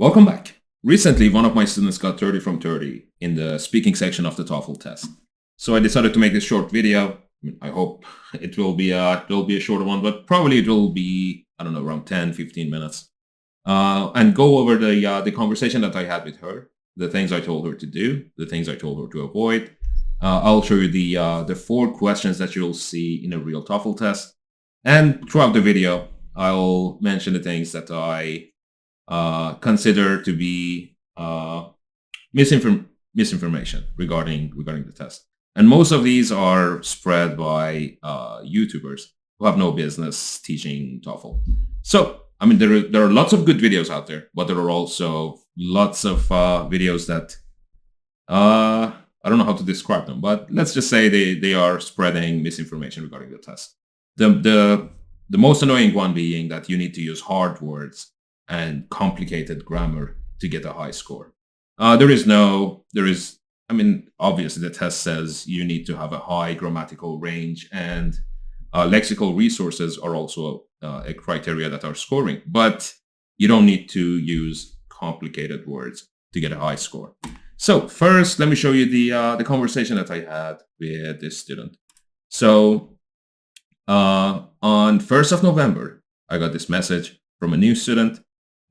Welcome back. Recently, one of my students got 30 from 30 in the speaking section of the TOEFL test. So I decided to make this short video. I hope it will be a shorter one, but probably it will be, I don't know, around 10, 15 minutes. And go over the conversation that I had with her, the things I told her to do, the things I told her to avoid. I'll show you the 4 questions that you'll see in a real TOEFL test. And throughout the video, I'll mention the things that I consider to be misinformation regarding the test. And most of these are spread by YouTubers who have no business teaching TOEFL. So, I mean, there are lots of good videos out there, but there are also lots of videos that I don't know how to describe them, but let's just say they are spreading misinformation regarding the test. The most annoying one being that you need to use hard words and complicated grammar to get a high score. I mean, obviously the test says you need to have a high grammatical range, and lexical resources are also a criteria that are scoring, but you don't need to use complicated words to get a high score. So first, let me show you the conversation that I had with this student. So on 1st of November, I got this message from a new student,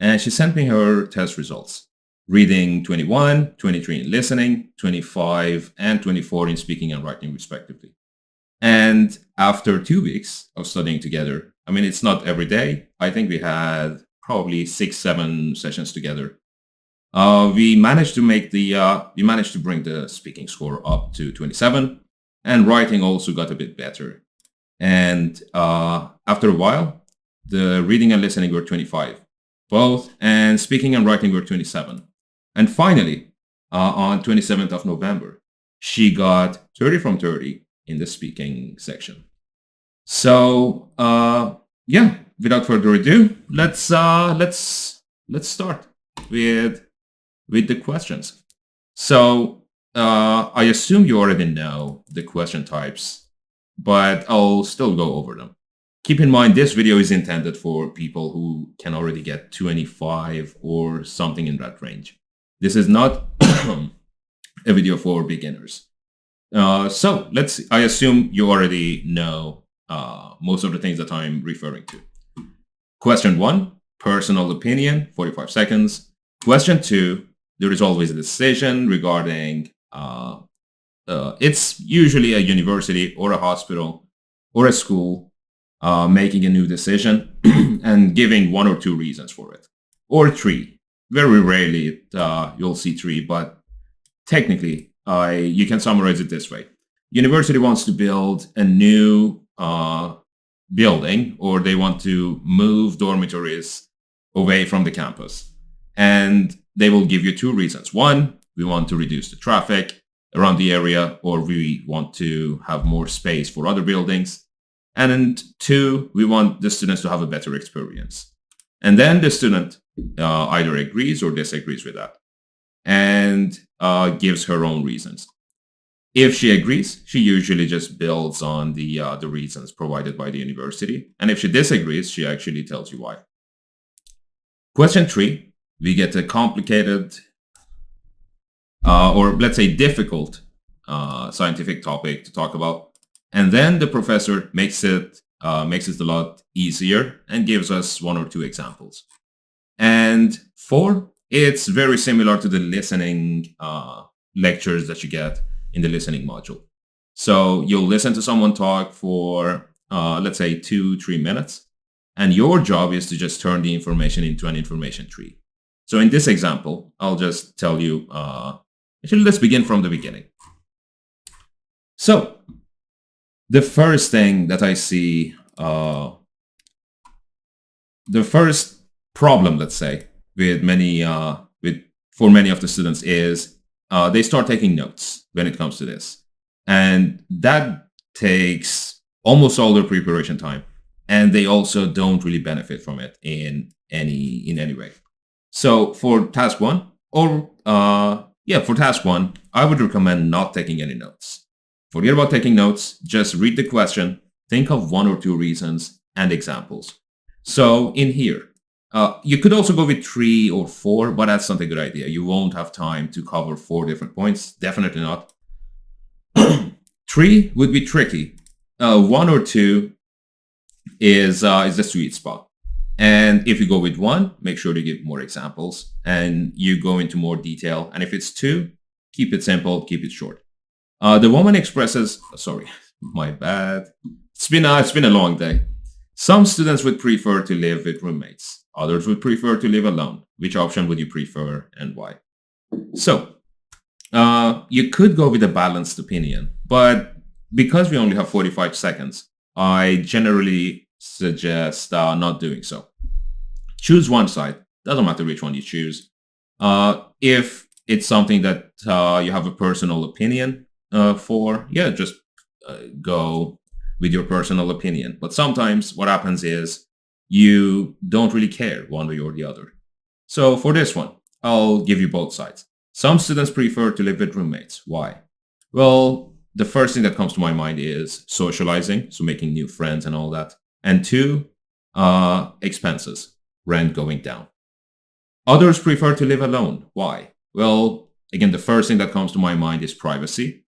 and she sent me her test results. Reading 21, 23 in listening, 25 and 24 in speaking and writing respectively. And after 2 weeks of studying together, I mean, it's not every day. I think we had probably 6-7 sessions together. We managed to bring the speaking score up to 27, and writing also got a bit better. And after a while, the reading and listening were 25, both, and speaking and writing were 27. And finally, on 27th of November, she got 30 from 30 in the speaking section. So yeah, without further ado, let's start with the questions. So I assume you already know the question types, but I'll still go over them. Keep in mind, this video is intended for people who can already get 25 or something in that range. This is not a video for beginners. So I assume you already know most of the things that I'm referring to. Question 1, personal opinion, 45 seconds. Question 2, there is always a decision regarding, it's usually a university or a hospital or a school making a new decision and giving 1 or 2 reasons for it, or 3. Very rarely you'll see 3, but technically you can summarize it this way. University wants to build a new building, or they want to move dormitories away from the campus. And they will give you 2 reasons. 1, we want to reduce the traffic around the area, or we want to have more space for other buildings. And 2, we want the students to have a better experience. And then the student either agrees or disagrees with that, and gives her own reasons. If she agrees, she usually just builds on the reasons provided by the university. And if she disagrees, she actually tells you why. Question 3, we get a complicated or let's say difficult scientific topic to talk about. And then the professor makes it a lot easier and gives us 1 or 2 examples. And 4, it's very similar to the listening lectures that you get in the listening module. So you'll listen to someone talk for, let's say, 2-3 minutes. And your job is to just turn the information into an information tree. So in this example, I'll just tell you, actually, let's begin from the beginning. So the first thing that I see, the first problem, let's say, for many of the students is they start taking notes when it comes to this, and that takes almost all their preparation time, and they also don't really benefit from it in any way. So for task 1, I would recommend not taking any notes. Forget about taking notes. Just read the question, think of 1 or 2 reasons and examples. So in here, You could also go with 3 or 4, but that's not a good idea. You won't have time to cover 4 different points. Definitely not. 3 would be tricky. 1 or 2 is the sweet spot. And if you go with 1, make sure to give more examples and you go into more detail. And if it's 2, keep it simple, keep it short. The woman expresses, sorry, my bad. It's been a long day. Some students would prefer to live with roommates. Others would prefer to live alone. Which option would you prefer and why? So, you could go with a balanced opinion, but because we only have 45 seconds, I generally suggest not doing so. Choose one side. Doesn't matter which one you choose. If it's something that you have a personal opinion for, yeah, just go with your personal opinion. But sometimes what happens is you don't really care one way or the other. So for this one, I'll give you both sides. Some students prefer to live with roommates. Why? Well, the first thing that comes to my mind is socializing, so making new friends and all that. And 2, expenses, rent going down. Others prefer to live alone. Why? Well, again, the first thing that comes to my mind is privacy.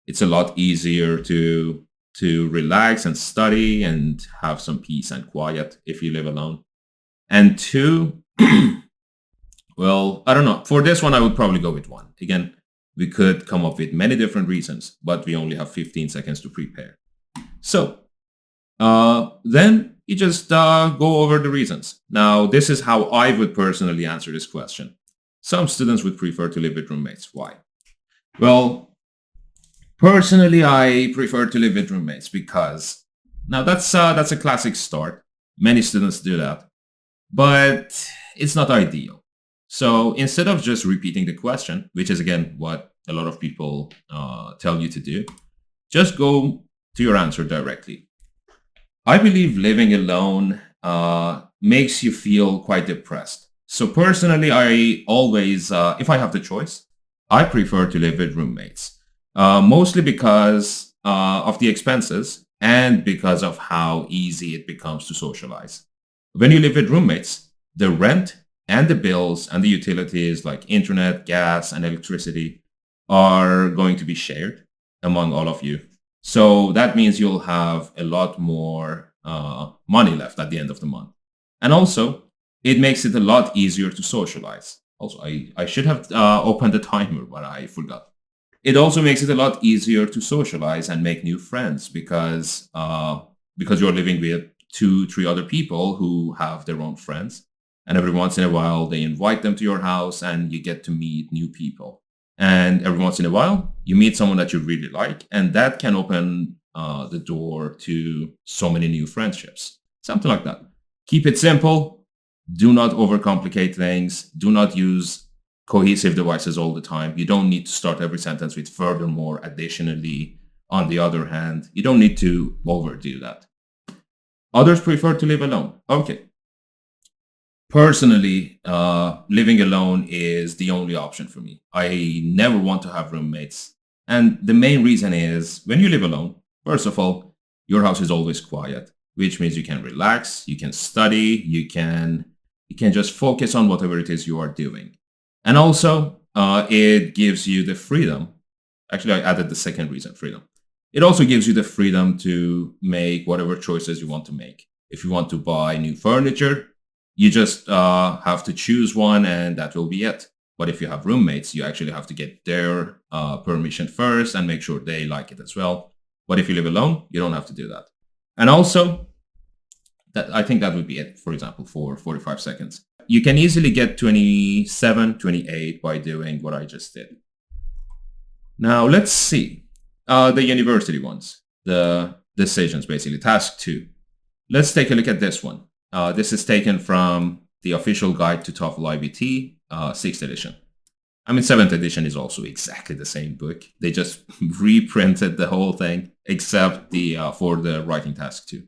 It's a lot easier to relax and study and have some peace and quiet if you live alone. And 2, well, I don't know. For this one, I would probably go with 1. Again, we could come up with many different reasons, but we only have 15 seconds to prepare. So then you just go over the reasons. Now, this is how I would personally answer this question. Some students would prefer to live with roommates. Why? Well, personally, I prefer to live with roommates because now that's a classic start. Many students do that, but it's not ideal. So instead of just repeating the question, which is again what a lot of people tell you to do, just go to your answer directly. I believe living alone makes you feel quite depressed. So personally, I always, if I have the choice, I prefer to live with roommates, mostly because of the expenses and because of how easy it becomes to socialize. When you live with roommates, the rent and the bills and the utilities like internet, gas, and electricity are going to be shared among all of you. So that means you'll have a lot more money left at the end of the month. And also, it makes it a lot easier to socialize. Also, I should have opened the timer, but I forgot. It also makes it a lot easier to socialize and make new friends because you're living with 2, 3 other people who have their own friends. And every once in a while, they invite them to your house and you get to meet new people. And every once in a while, you meet someone that you really like, and that can open the door to so many new friendships. Something like that. Keep it simple. Do not overcomplicate things. Do not use cohesive devices all the time. You don't need to start every sentence with furthermore, additionally, on the other hand. You don't need to overdo that. Others prefer to live alone. Okay. Personally, living alone is the only option for me. I never want to have roommates. And the main reason is when you live alone, first of all, your house is always quiet, which means you can relax, you can study, you can just focus on whatever it is you are doing. And also, it gives you the freedom. Actually, I added the second reason, freedom. It also gives you the freedom to make whatever choices you want to make. If you want to buy new furniture, you just have to choose one and that will be it. But if you have roommates, you actually have to get their permission first and make sure they like it as well. But if you live alone, you don't have to do that. And also, I think that would be it, for example, for 45 seconds. You can easily get 27, 28 by doing what I just did. Now, let's see. The university ones, the decisions, basically, task 2. Let's take a look at this one. This is taken from the official guide to TOEFL IBT, 6th edition. I mean, 7th edition is also exactly the same book. They just reprinted the whole thing, except for the writing task 2.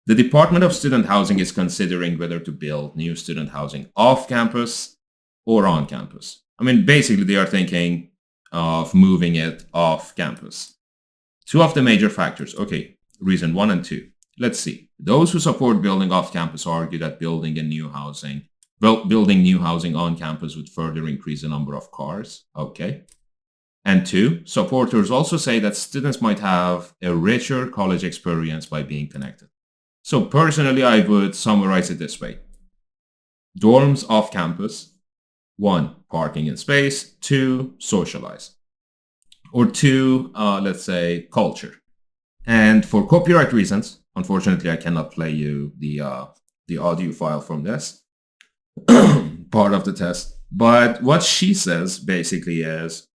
The Department of Student Housing is considering whether to build new student housing off campus or on campus. I mean, basically, they are thinking of moving it off campus. 2 of the major factors. Okay, reason 1 and 2. let's see. Those who support building off campus argue that building new housing on campus would further increase the number of cars. Okay. And two, supporters also say that students might have a richer college experience by being connected. So personally, I would summarize it this way. Dorms off campus. 1, parking and space. 2, socialize. Or 2, let's say culture. And for copyright reasons, unfortunately, I cannot play you the audio file from this part of the test. But what she says basically is,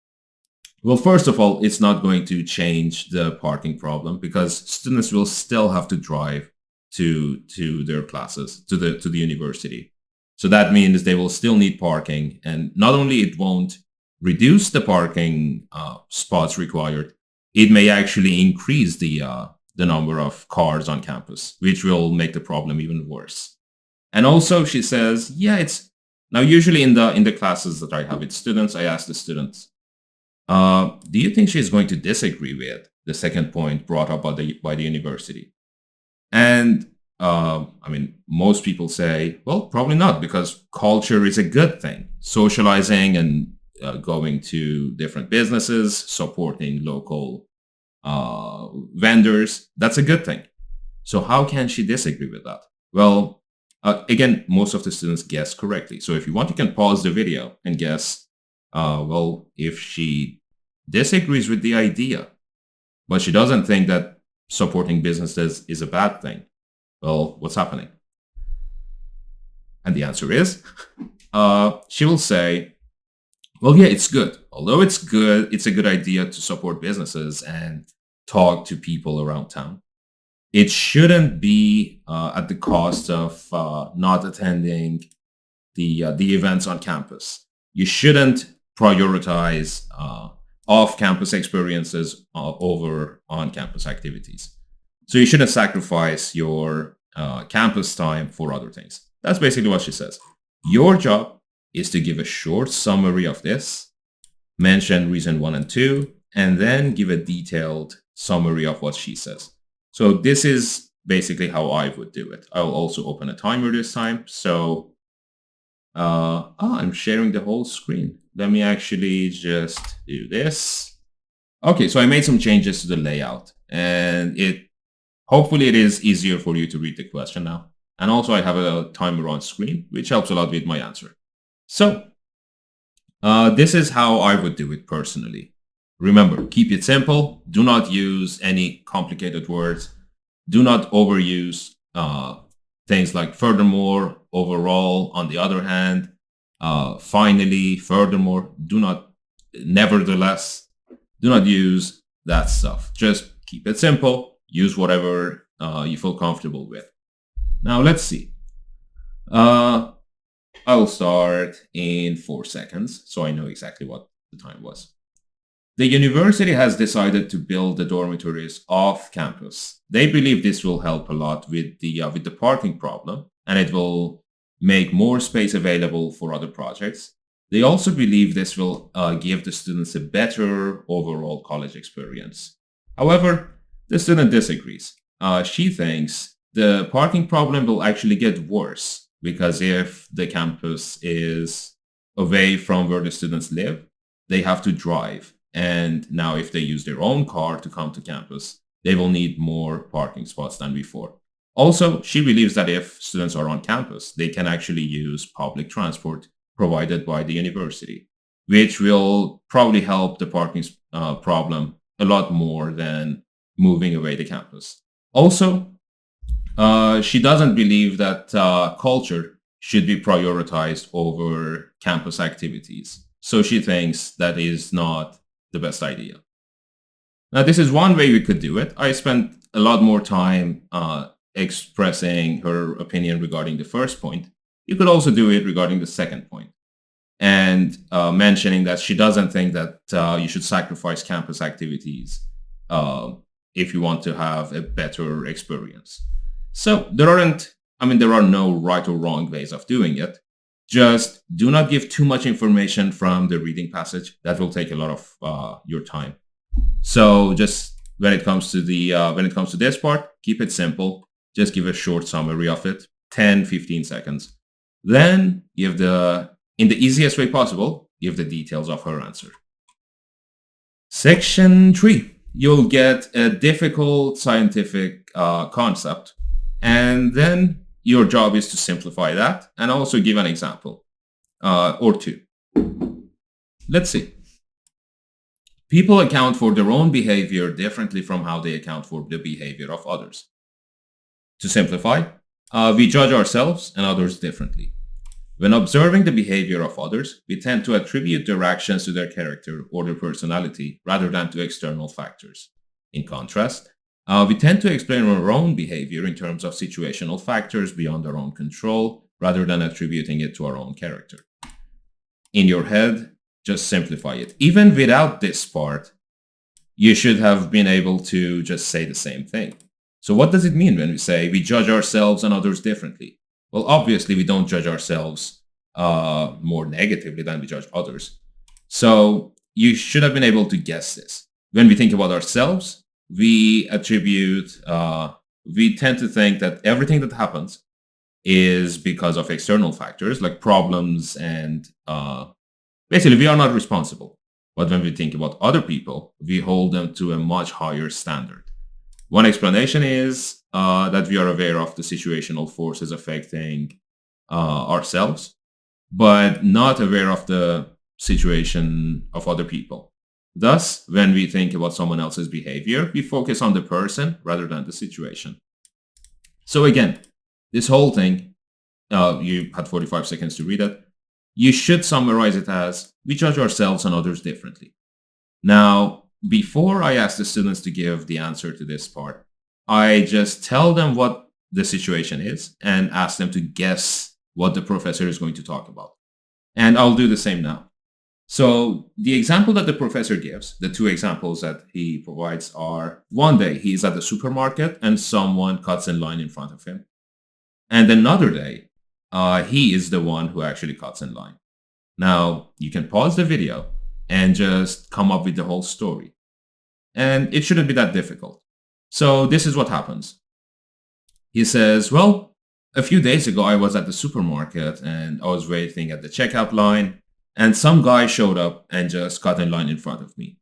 well, first of all, it's not going to change the parking problem because students will still have to drive to their classes, to the university. So that means they will still need parking, and not only it won't reduce the parking spots required, it may actually increase the number of cars on campus, which will make the problem even worse. And also, she says, yeah, it's now usually in the classes that I have with students, I ask the students, do you think she's going to disagree with the second point brought up by the university? And I mean, most people say, well, probably not, because culture is a good thing. Socializing and going to different businesses, supporting local vendors, that's a good thing. So how can she disagree with that? Well, again, most of the students guess correctly. So if you want, you can pause the video and guess, well, if she disagrees with the idea, but she doesn't think that supporting businesses is a bad thing, well, what's happening? And the answer is, she will say, well, yeah, it's good. Although it's good, it's a good idea to support businesses and talk to people around town. It shouldn't be at the cost of not attending the events on campus. You shouldn't prioritize off-campus experiences over on-campus activities. So you shouldn't sacrifice your campus time for other things. That's basically what she says. Your job is to give a short summary of this, mention reason 1 and 2, and then give a detailed summary of what she says. So this is basically how I would do it. I'll also open a timer this time. So I'm sharing the whole screen. Let me actually just do this. Okay, so I made some changes to the layout, and hopefully it is easier for you to read the question now. And also I have a timer on screen, which helps a lot with my answer. So this is how I would do it personally. Remember, keep it simple. Do not use any complicated words. Do not overuse things like furthermore, overall, on the other hand, finally, furthermore. Nevertheless, do not use that stuff. Just keep it simple. Use whatever you feel comfortable with. Now, let's see. I'll start in 4 seconds, so I know exactly what the time was. The university has decided to build the dormitories off campus. They believe this will help a lot with the parking problem, and it will make more space available for other projects. They also believe this will give the students a better overall college experience. However, the student disagrees. She thinks the parking problem will actually get worse because if the campus is away from where the students live, they have to drive. And now if they use their own car to come to campus, they will need more parking spots than before. Also, she believes that if students are on campus, they can actually use public transport provided by the university, which will probably help the parking problem a lot more than moving away the campus. Also, she doesn't believe that culture should be prioritized over campus activities. So she thinks that is not the best idea. Now, this is one way we could do it. I spent a lot more time expressing her opinion regarding the first point. You could also do it regarding the second point and mentioning that she doesn't think that you should sacrifice campus activities if you want to have a better experience. So there are no right or wrong ways of doing it. Just do not give too much information from the reading passage. That will take a lot of your time. So just when it comes to this part, keep it simple. just give a short summary of it, 10, 15 seconds. Then give in the easiest way possible, give the details of her answer. Section 3, you'll get a difficult scientific concept, and then your job is to simplify that and also give an example or two. Let's see. People account for their own behavior differently from how they account for the behavior of others. To simplify, we judge ourselves and others differently. When observing the behavior of others, we tend to attribute their actions to their character or their personality rather than to external factors. In contrast, we tend to explain our own behavior in terms of situational factors beyond our own control rather than attributing it to our own character. In your head, just simplify it. Even without this part, you should have been able to just say the same thing. So what does it mean when we say we judge ourselves and others differently? Well, obviously, we don't judge ourselves more negatively than we judge others. So you should have been able to guess this. When we think about ourselves, we tend to think that everything that happens is because of external factors like problems and basically we are not responsible. But when we think about other people, we hold them to a much higher standard. One explanation is that we are aware of the situational forces affecting ourselves, but not aware of the situation of other people. Thus, when we think about someone else's behavior, we focus on the person rather than the situation. So again, this whole thing, you had 45 seconds to read it. You should summarize it as, we judge ourselves and others differently. Now, before I ask the students to give the answer to this part, I just tell them what the situation is and ask them to guess what the professor is going to talk about. And I'll do the same now. So the example that the professor gives, the two examples that he provides are, one day he's at the supermarket and someone cuts in line in front of him. And another day, he is the one who actually cuts in line. Now, you can pause the video and just come up with the whole story. And it shouldn't be that difficult. So this is what happens. He says, well, a few days ago, I was at the supermarket and I was waiting at the checkout line and some guy showed up and just cut in line in front of me.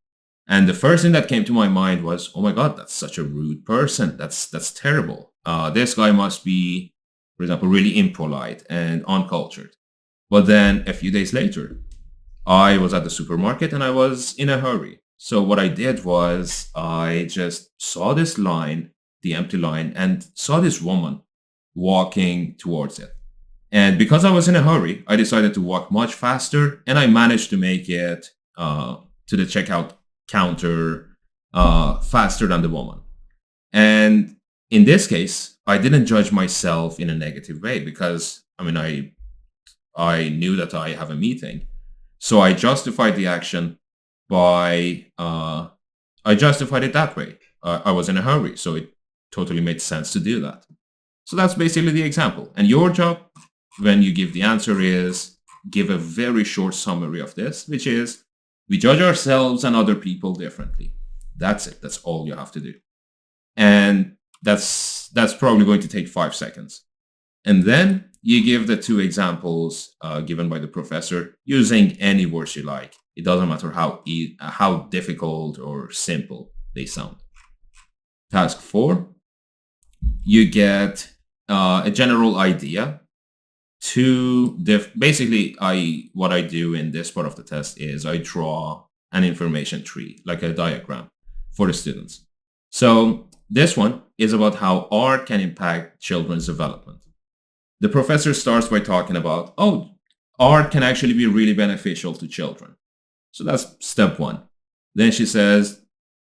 And the first thing that came to my mind was, oh my God, that's such a rude person. That's terrible. This guy must be, for example, really impolite and uncultured. But then a few days later, I was at the supermarket and I was in a hurry. So what I did was I just saw this line, the empty line, and saw this woman walking towards it. And because I was in a hurry, I decided to walk much faster and I managed to make it to the checkout counter faster than the woman. And in this case, I didn't judge myself in a negative way because, I knew that I have a meeting. So I justified the action by, I justified it that way. I was in a hurry, so it totally made sense to do that. So that's basically the example. And your job when you give the answer is give a very short summary of this, which is we judge ourselves and other people differently. That's it. That's all you have to do. And that's probably going to take 5 seconds. And then you give the two examples given by the professor using any words you like. It doesn't matter how difficult or simple they sound. Task 4, you get a general idea to basically what I do in this part of the test is I draw an information tree, like a diagram for the students. So this one is about how art can impact children's development. The professor starts by talking about, art can actually be really beneficial to children. So that's step 1. Then she says,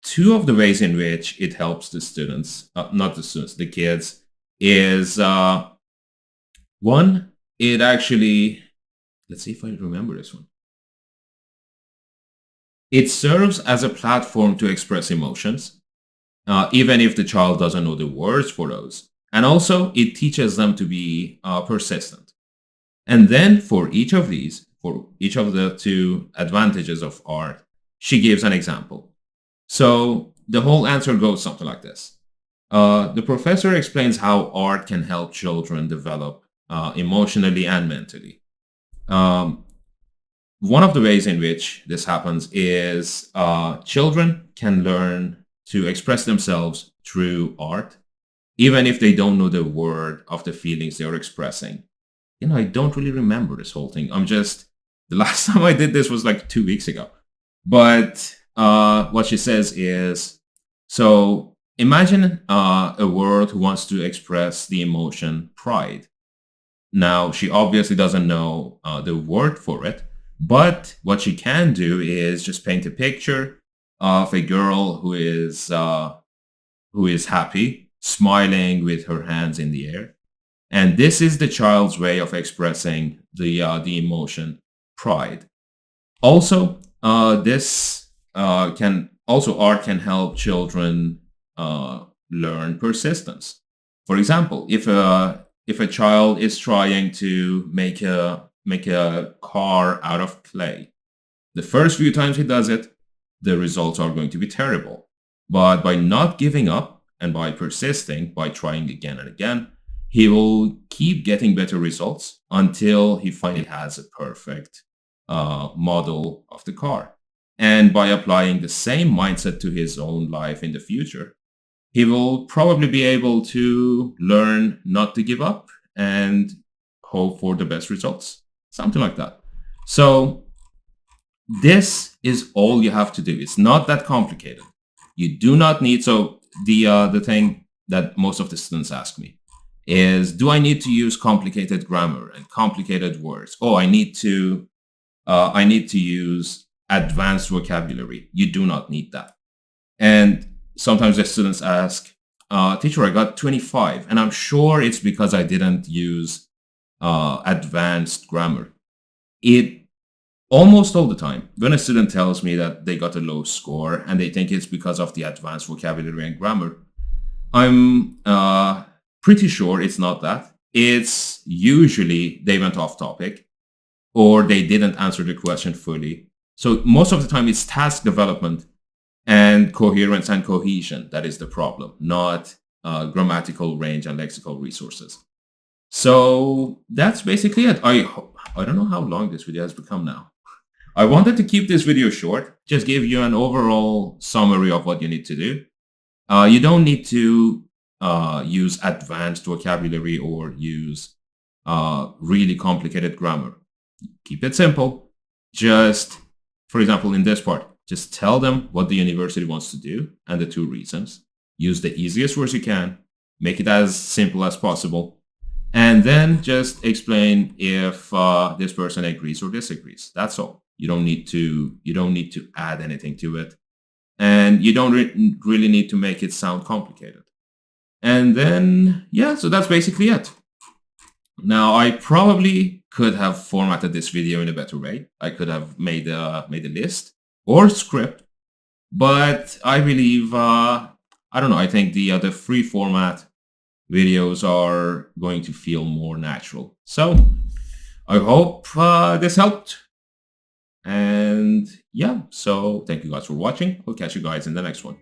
2 of the ways in which it helps the students, not the students, the kids, is 1, it actually, let's see if I remember this one. It serves as a platform to express emotions, even if the child doesn't know the words for those. And also, it teaches them to be persistent. And then for each of these, for each of the 2 advantages of art, she gives an example. So the whole answer goes something like this. The professor explains how art can help children develop emotionally and mentally. Um, One of the ways in which this happens is children can learn to express themselves through art, even if they don't know the word of the feelings they're expressing. I don't really remember this whole thing. The last time I did this was like 2 weeks ago. But what she says is, so imagine a word who wants to express the emotion pride. Now, she obviously doesn't know the word for it, but what she can do is just paint a picture of a girl who is happy, smiling with her hands in the air, and this is the child's way of expressing the emotion pride. Also, this can also art can help children learn persistence. For example, if a child is trying to make a car out of clay, the first few times he does it, the results are going to be terrible. But by not giving up and by persisting, by trying again and again, he will keep getting better results until he finally has a perfect model of the car. And by applying the same mindset to his own life in the future, he will probably be able to learn not to give up and hope for the best results. Something like that. So this is all you have to do. It's not that complicated. You do not need, so the thing that most of the students ask me is, do I need to use complicated grammar and complicated words? Oh, I need to use advanced vocabulary. You do not need that. And sometimes the students ask, teacher, I got 25, and I'm sure it's because I didn't use advanced grammar. It almost all the time, when a student tells me that they got a low score and they think it's because of the advanced vocabulary and grammar, I'm pretty sure it's not that. It's usually they went off topic or they didn't answer the question fully. So most of the time it's task development and coherence and cohesion that is the problem, not grammatical range and lexical resources. So that's basically it. I don't know how long this video has become now. I wanted to keep this video short, just give you an overall summary of what you need to do. You don't need to use advanced vocabulary or use really complicated grammar. Keep it simple. Just, for example, in this part, just tell them what the university wants to do and the two reasons. Use the easiest words you can. Make it as simple as possible. And then just explain if this person agrees or disagrees. That's all. You don't need to add anything to it. And you don't really need to make it sound complicated. And then, yeah, so that's basically it. Now, I probably could have formatted this video in a better way. I could have made a list or script, but I believe, I don't know, I think the free format videos are going to feel more natural. So I hope this helped. And yeah, so thank you guys for watching. We'll catch you guys in the next one.